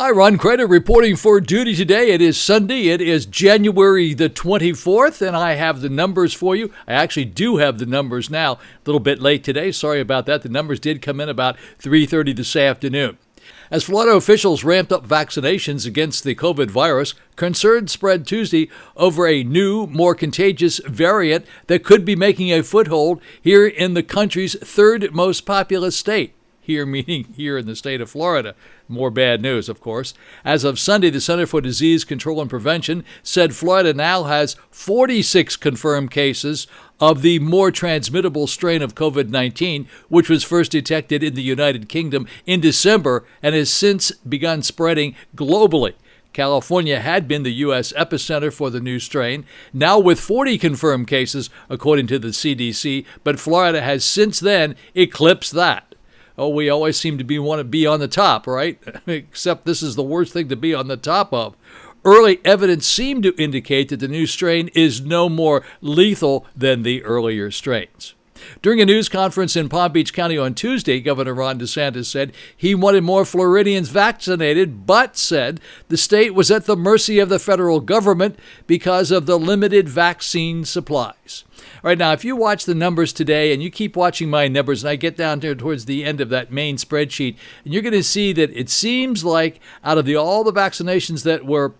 Hi, Ron Crider reporting for duty today. It is Sunday. It is January the 24th, and I have the numbers for you. I actually do have the numbers now. A little bit late today. Sorry about that. The numbers did come in about 3:30 this afternoon. As Florida officials ramped up vaccinations against the COVID virus, concern spread Tuesday over a new, more contagious variant that could be making a foothold here in the country's third most populous state. Here, meaning here in the state of Florida. More bad news, of course. As of Sunday, the Center for Disease Control and Prevention said Florida now has 46 confirmed cases of the more transmittable strain of COVID-19, which was first detected in the United Kingdom in December and has since begun spreading globally. California had been the U.S. epicenter for the new strain, now with 40 confirmed cases, according to the CDC, but Florida has since then eclipsed that. Oh, we always seem to want to be on the top, right? Except this is the worst thing to be on the top of. Early evidence seemed to indicate that the new strain is no more lethal than the earlier strains. During a news conference in Palm Beach County on Tuesday, Governor Ron DeSantis said he wanted more Floridians vaccinated, but said the state was at the mercy of the federal government because of the limited vaccine supplies. All right, now, if you watch the numbers today and you keep watching my numbers, and I get down there towards the end of that main spreadsheet, and you're going to see that it seems like out of all the vaccinations that were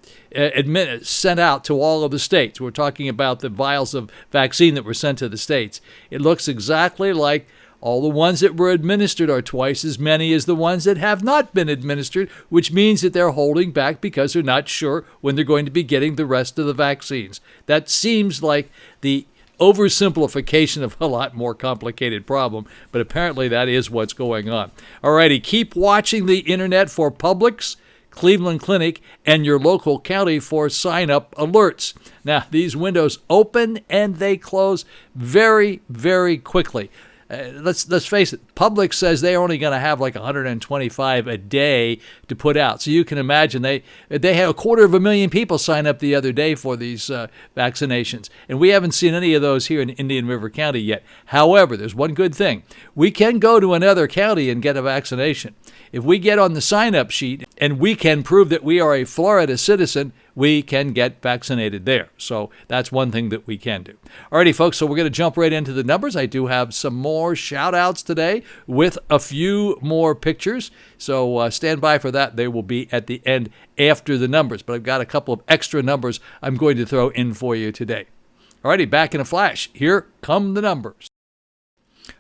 sent out to all of the states, we're talking about the vials of vaccine that were sent to the states, it looks exactly like all the ones that were administered are twice as many as the ones that have not been administered, which means that they're holding back because they're not sure when they're going to be getting the rest of the vaccines. That seems like the oversimplification of a lot more complicated problem, but apparently that is what's going on. Alrighty, keep watching the internet for Publix, Cleveland Clinic, and your local county for sign-up alerts. Now, these windows open and they close very, very quickly. Let's face it, Publix says they're only going to have like 125 a day to put out. So you can imagine they had 250,000 people sign up the other day for these vaccinations. And we haven't seen any of those here in Indian River County yet. However, there's one good thing. We can go to another county and get a vaccination. If we get on the sign-up sheet and we can prove that we are a Florida citizen, we can get vaccinated there. So that's one thing that we can do. Alrighty, folks, so we're going to jump right into the numbers. I do have some more shout-outs today with a few more pictures. So stand by for that. They will be at the end after the numbers. But I've got a couple of extra numbers I'm going to throw in for you today. Alrighty, back in a flash. Here come the numbers.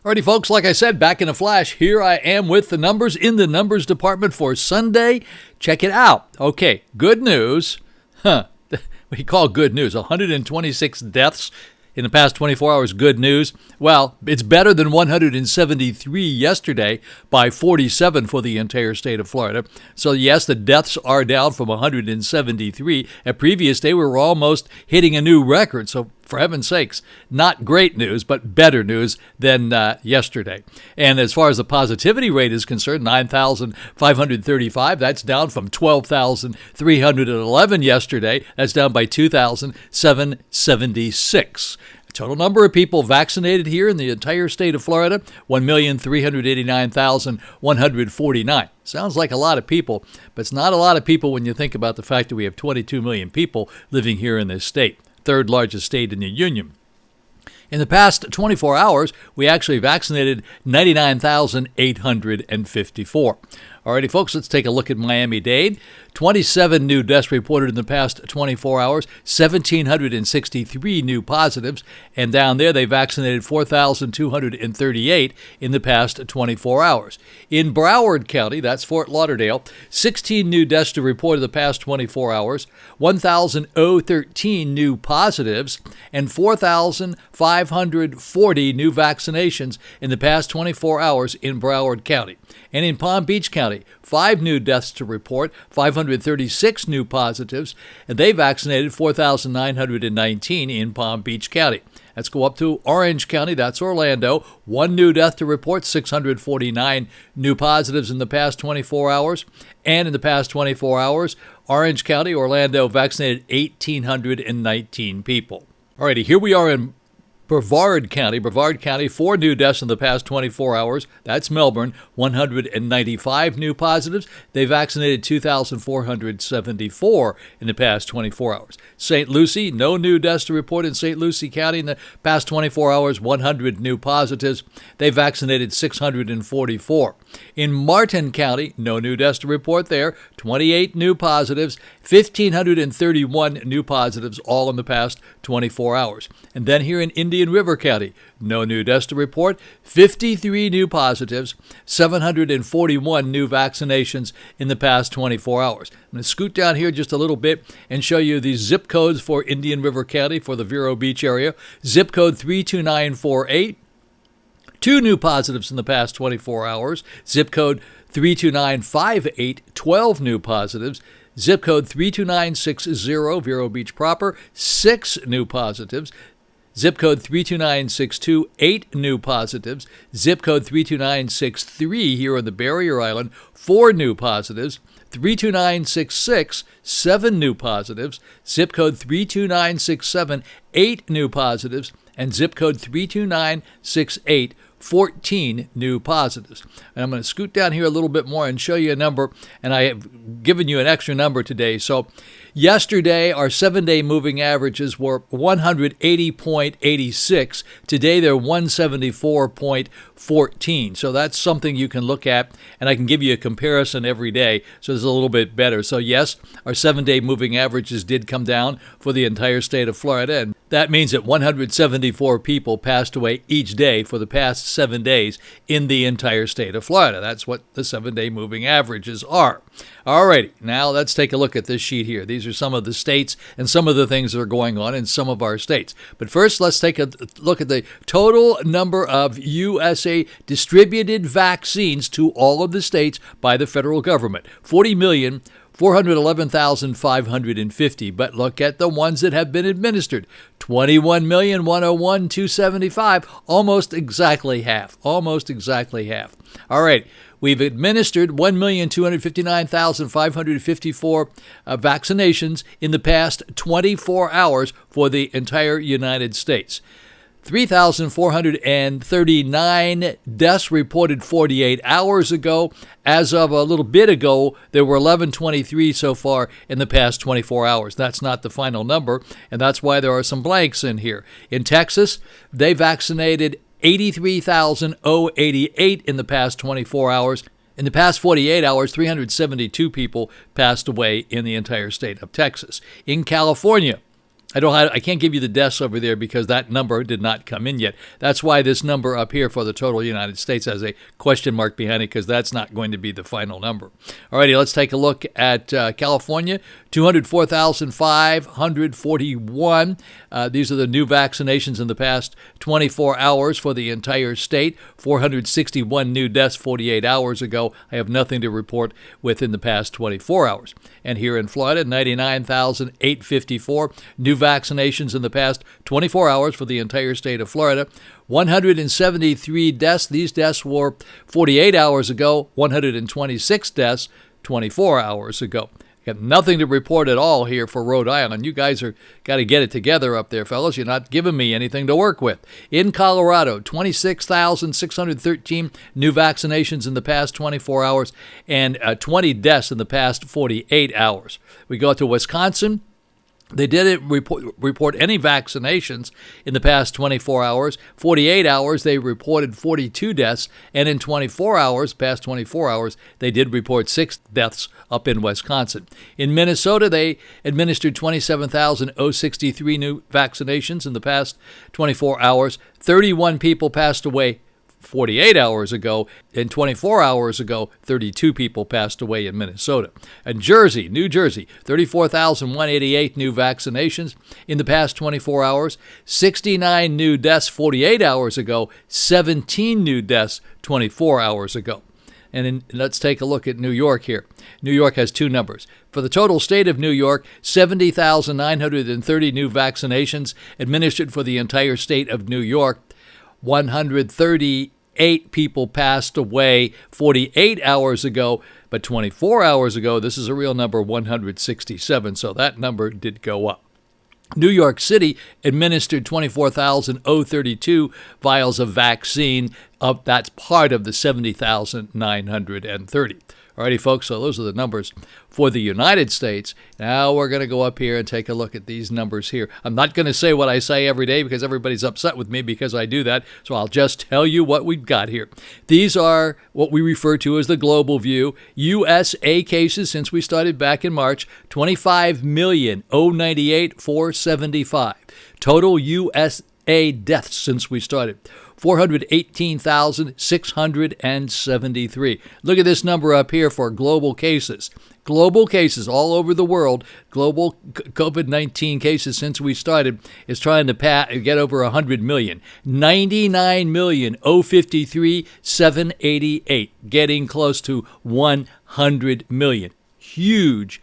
Alrighty, folks, like I said, back in a flash, here I am with the numbers in the numbers department for Sunday. Check it out. Okay, good news. We call good news. 126 deaths in the past 24 hours, good news. Well, it's better than 173 yesterday by 47 for the entire state of Florida. So yes, the deaths are down from 173. At previous day, we were almost hitting a new record. So for heaven's sakes, not great news, but better news than yesterday. And as far as the positivity rate is concerned, 9,535. That's down from 12,311 yesterday. That's down by 2,776. Total number of people vaccinated here in the entire state of Florida, 1,389,149. Sounds like a lot of people, but it's not a lot of people when you think about the fact that we have 22 million people living here in this state, third largest state in the union. In the past 24 hours, we actually vaccinated 99,854. Alrighty, folks, let's take a look at Miami-Dade. 27 new deaths reported in the past 24 hours, 1,763 new positives, and down there they vaccinated 4,238 in the past 24 hours. In Broward County, that's Fort Lauderdale, 16 new deaths to report in the past 24 hours, 1,013 new positives, and 4,540 new vaccinations in the past 24 hours in Broward County. And in Palm Beach County, 5 new deaths to report, 536 new positives, and they vaccinated 4,919 in Palm Beach County. Let's go up to Orange County, that's Orlando. 1 new death to report, 649 new positives in the past 24 hours. And in the past 24 hours, Orange County, Orlando vaccinated 1,819 people. Alrighty, here we are in Brevard County. Brevard County, 4 new deaths in the past 24 hours. That's Melbourne. 195 new positives. They vaccinated 2,474 in the past 24 hours. St. Lucie, no new deaths to report in St. Lucie County in the past 24 hours. 100 new positives. They vaccinated 644. In Martin County, no new deaths to report there. 28 new positives. 1,531 new positives, all in the past 24 hours. And then here in Indian River County, no new deaths to report, 53 new positives, 741 new vaccinations in the past 24 hours. I'm going to scoot down here just a little bit and show you the zip codes for Indian River County for the Vero Beach area. Zip code 32948. 2 new positives in the past 24 hours. Zip code 32958, 12 new positives. Zip code 32960, Vero Beach proper, 6 new positives. Zip code 32962, 8 new positives. Zip code 32963 here on the Barrier Island, 4 new positives. 32966, 7 new positives. Zip code 32967, 8 new positives. And zip code 32968, 14 new positives. And I'm going to scoot down here a little bit more and show you a number, and I have given you an extra number today. So yesterday, our 7-day moving averages were 180.86. Today, they're 174.14. So that's something you can look at, and I can give you a comparison every day, so it's a little bit better. So yes, our 7-day moving averages did come down for the entire state of Florida, and that means that 174 people passed away each day for the past 7 days in the entire state of Florida. That's what the 7-day moving averages are. Alrighty, now let's take a look at this sheet here. These are some of the states and some of the things that are going on in some of our states. But first, let's take a look at the total number of USA distributed vaccines to all of the states by the federal government. 40,411,550. But look at the ones that have been administered. 21,101,275, almost exactly half. Almost exactly half. All right, we've administered 1,259,554 vaccinations in the past 24 hours for the entire United States. 3,439 deaths reported 48 hours ago. As of a little bit ago, there were 1,123 so far in the past 24 hours. That's not the final number, and that's why there are some blanks in here. In Texas, they vaccinated 83,088 in the past 24 hours. In the past 48 hours, 372 people passed away in the entire state of Texas. In California, I can't give you the deaths over there because that number did not come in yet. That's why this number up here for the total United States has a question mark behind it, because that's not going to be the final number. Alrighty, let's take a look at California. 204,541. These are the new vaccinations in the past 24 hours for the entire state. 461 new deaths 48 hours ago. I have nothing to report within the past 24 hours. And here in Florida, 99,854 new vaccinations in the past 24 hours for the entire state of Florida. 173 deaths. These deaths were 48 hours ago. 126 deaths 24 hours ago. Got nothing to report at all here for Rhode Island. You guys are got to get it together up there, fellas. You're not giving me anything to work with. In Colorado, 26,613 new vaccinations in the past 24 hours and 20 deaths in the past 48 hours. We go to Wisconsin. They didn't report any vaccinations in the past 24 hours. 48 hours, they reported 42 deaths. And in 24 hours, past 24 hours, they did report 6 deaths up in Wisconsin. In Minnesota, they administered 27,063 new vaccinations in the past 24 hours. 31 people passed away 48 hours ago, and 24 hours ago, 32 people passed away in Minnesota. And New Jersey, 34,188 new vaccinations in the past 24 hours, 69 new deaths 48 hours ago, 17 new deaths 24 hours ago. And let's take a look at New York here. New York has 2 numbers. For the total state of New York, 70,930 new vaccinations administered for the entire state of New York. 138 people passed away 48 hours ago, but 24 hours ago, this is a real number, 167. So that number did go up. New York City administered 24,032 vials of vaccine. That's part of the 70,930. Alrighty, folks, so those are the numbers for the United States. Now we're going to go up here and take a look at these numbers here. I'm not going to say what I say every day because everybody's upset with me because I do that, so I'll just tell you what we've got here. These are what we refer to as the global view. USA cases since we started back in March, 25,098,475. Total USA deaths since we started, 418,673. Look at this number up here for global cases. Global cases all over the world, global COVID-19 cases since we started is trying to get over 100 million. 99,053,788, getting close to 100 million. Huge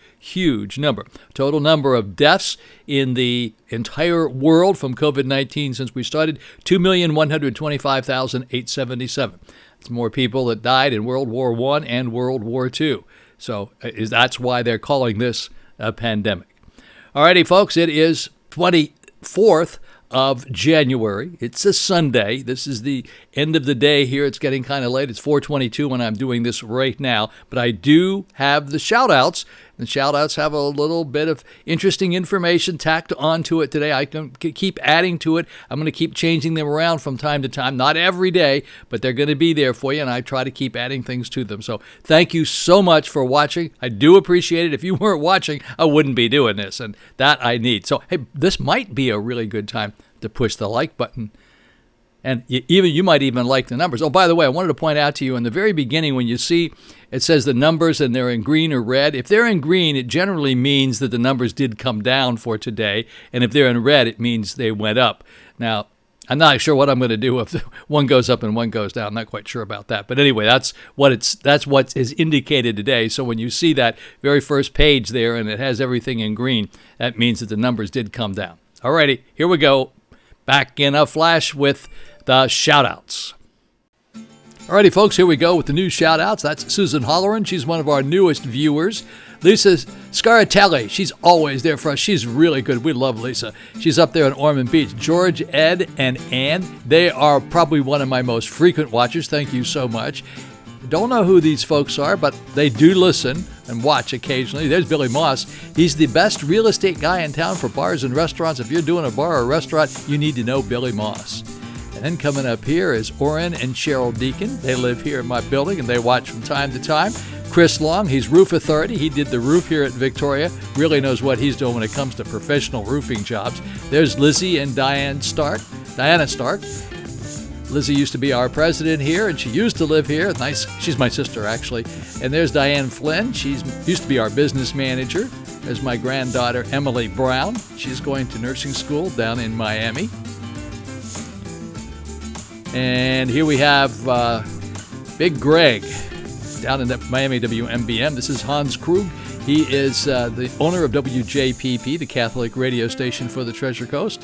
number. Total number of deaths in the entire world from COVID-19 since we started, 2,125,877. It's more people that died in World War I and World War II. So that's why they're calling this a pandemic. Alrighty, folks, it is 24th of January. It's a Sunday. This is the end of the day here. It's getting kind of late. It's 4:22 when I'm doing this right now. But I do have the shout-outs. The shout-outs have a little bit of interesting information tacked onto it today. I can keep adding to it. I'm going to keep changing them around from time to time. Not every day, but they're going to be there for you, and I try to keep adding things to them. So thank you so much for watching. I do appreciate it. If you weren't watching, I wouldn't be doing this, and that I need. So, hey, this might be a really good time to push the like button. And you might even like the numbers. Oh, by the way, I wanted to point out to you in the very beginning when you see it says the numbers and they're in green or red. If they're in green, it generally means that the numbers did come down for today. And if they're in red, it means they went up. Now, I'm not sure what I'm going to do if one goes up and one goes down. I'm not quite sure about that. But anyway, that's what is indicated today. So when you see that very first page there and it has everything in green, that means that the numbers did come down. Alrighty, here we go. Back in a flash with the shout-outs. Alrighty, folks, here we go with the new shout-outs. That's Susan Holloran. She's one of our newest viewers. Lisa Scaratelli, she's always there for us. She's really good. We love Lisa. She's up there in Ormond Beach. George, Ed, and Ann, they are probably one of my most frequent watchers. Thank you so much. Don't know who these folks are, but they do listen and watch occasionally. There's Billy Moss. He's the best real estate guy in town for bars and restaurants. If you're doing a bar or a restaurant, you need to know Billy Moss. And then coming up here is Orrin and Cheryl Deacon. They live here in my building and they watch from time to time. Chris Long, he's Roof Authority. He did the roof here at Victoria. Really knows what he's doing when it comes to professional roofing jobs. There's Lizzie and Diana Stark. Lizzie used to be our president here, and she used to live here. Nice. She's my sister, actually. And there's Diane Flynn. She used to be our business manager. There's my granddaughter, Emily Brown. She's going to nursing school down in Miami. And here we have Big Greg down in the Miami WMBM. This is Hans Krug. He is the owner of WJPP, the Catholic radio station for the Treasure Coast.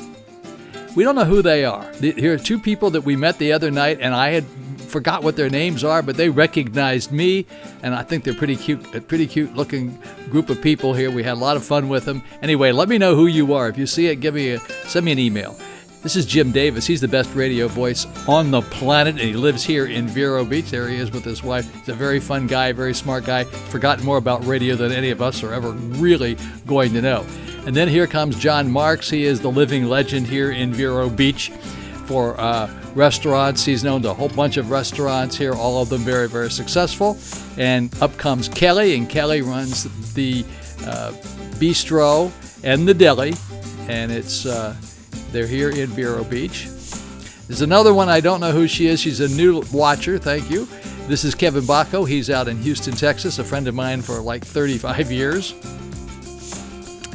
We don't know who they are. Here are two people that we met the other night, and I had forgot what their names are, but they recognized me, and I think they're pretty cute looking group of people here. We had a lot of fun with them. Anyway, let me know who you are. If you see it, send me an email. This is Jim Davis. He's the best radio voice on the planet, and he lives here in Vero Beach. There he is with his wife. He's a very fun guy, very smart guy. Forgotten more about radio than any of us are ever really going to know. And then here comes John Marks. He is the living legend here in Vero Beach for restaurants. He's known to a whole bunch of restaurants here, all of them very, very successful. And up comes Kelly, and Kelly runs the bistro and the deli, and they're here in Vero Beach. There's another one. I don't know who she is. She's a new watcher. Thank you. This is Kevin Bacco. He's out in Houston, Texas, a friend of mine for like 35 years.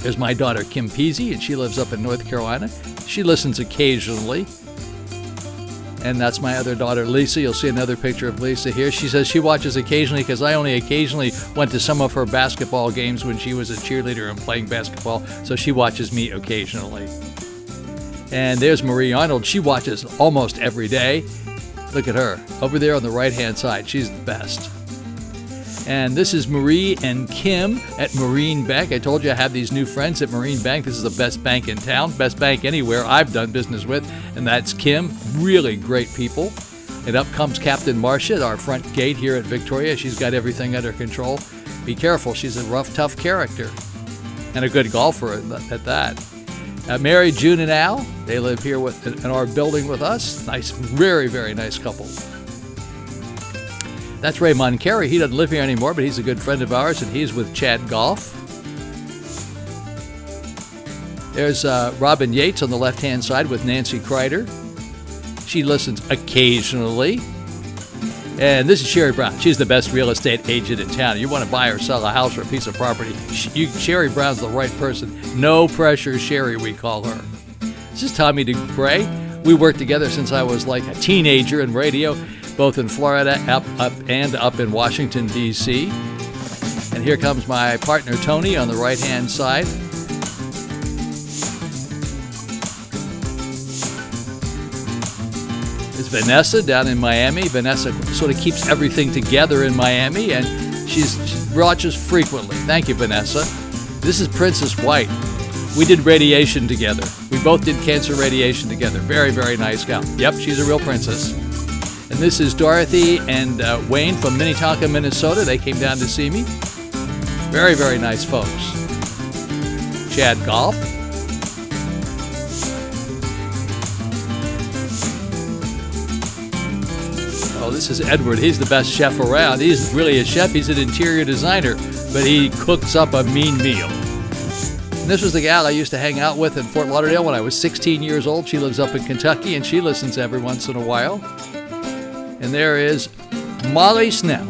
There's my daughter, Kim Peasy, and she lives up in North Carolina. She listens occasionally. And that's my other daughter, Lisa. You'll see another picture of Lisa here. She says she watches occasionally because I only occasionally went to some of her basketball games when she was a cheerleader and playing basketball, so she watches me occasionally. And there's Marie Arnold. She watches almost every day. Look at her over there on the right-hand side. She's the best. And this is Marie and Kim at Marine Bank. I told you I have these new friends at Marine Bank. This is the best bank in town, best bank anywhere I've done business with, and that's Kim. Really great people. And up comes Captain Marcia at our front gate here at Victoria. She's got everything under control. Be careful, she's a rough, tough character. And a good golfer at that. Mary, June, and Al, they live here in our building with us. Nice, very, very nice couple. That's Raymond Carey. He doesn't live here anymore, but he's a good friend of ours, and he's with Chad Golf. There's Robin Yates on the left-hand side with Nancy Crider. She listens occasionally. And this is Sherry Brown. She's the best real estate agent in town. You want to buy or sell a house or a piece of property, Sherry Brown's the right person. No pressure, Sherry, we call her. This is Tommy DeGray. We worked together since I was like a teenager in radio, both in Florida up in Washington, D.C. And here comes my partner, Tony, on the right-hand side. It's Vanessa down in Miami. Vanessa sort of keeps everything together in Miami, and she watches frequently. Thank you, Vanessa. This is Princess White. We did radiation together. We both did cancer radiation together. Very, very nice gal. Yep, she's a real princess. And this is Dorothy and Wayne from Minnetonka, Minnesota. They came down to see me. Very, very nice folks. Chad Golf. Oh, this is Edward. He's the best chef around. He's really a chef. He's an interior designer, but he cooks up a mean meal. And this was the gal I used to hang out with in Fort Lauderdale when I was 16 years old. She lives up in Kentucky, and she listens every once in a while. And there is Molly Snell,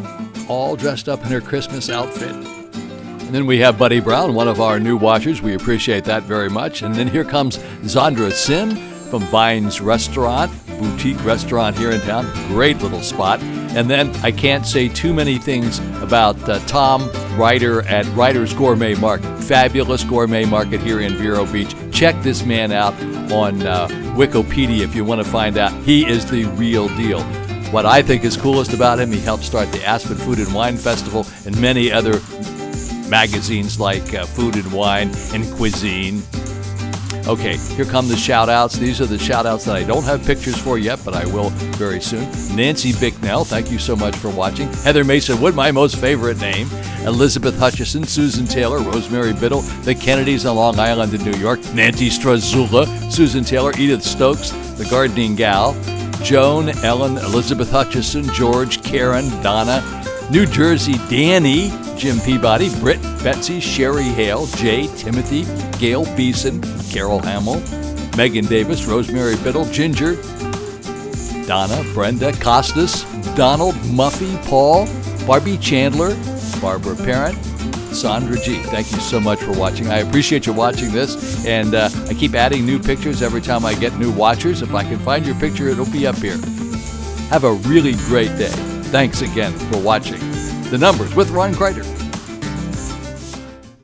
all dressed up in her Christmas outfit. And then we have Buddy Brown, one of our new watchers. We appreciate that very much. And then here comes Zandra Sim from Vine's Restaurant, boutique restaurant here in town. Great little spot. And then I can't say too many things about Tom Ryder at Ryder's Gourmet Market. Fabulous gourmet market here in Vero Beach. Check this man out on Wikipedia if you want to find out. He is the real deal. What I think is coolest about him, he helped start the Aspen Food and Wine Festival and many other magazines like Food and Wine and Cuisine. Okay, here come the shout-outs. These are the shout-outs that I don't have pictures for yet, but I will very soon. Nancy Bicknell, thank you so much for watching. Heather Mason Wood, my most favorite name. Elizabeth Hutchison, Susan Taylor, Rosemary Biddle, the Kennedys on Long Island in New York, Nancy Strazula, Susan Taylor, Edith Stokes, the Gardening Gal, Joan, Ellen, Elizabeth Hutchison, George, Karen, Donna, New Jersey, Danny, Jim Peabody, Britt, Betsy, Sherry Hale, Jay, Timothy, Gail Beeson, Carol Hamill, Megan Davis, Rosemary Biddle, Ginger, Donna, Brenda, Costas, Donald, Muffy, Paul, Barbie Chandler, Barbara Parent, Sandra G. Thank you so much for watching. I appreciate you watching this, and I keep adding new pictures every time I get new watchers. If I can find your picture, it'll be up here. Have a really great day. Thanks again for watching The Numbers with Ron Crider.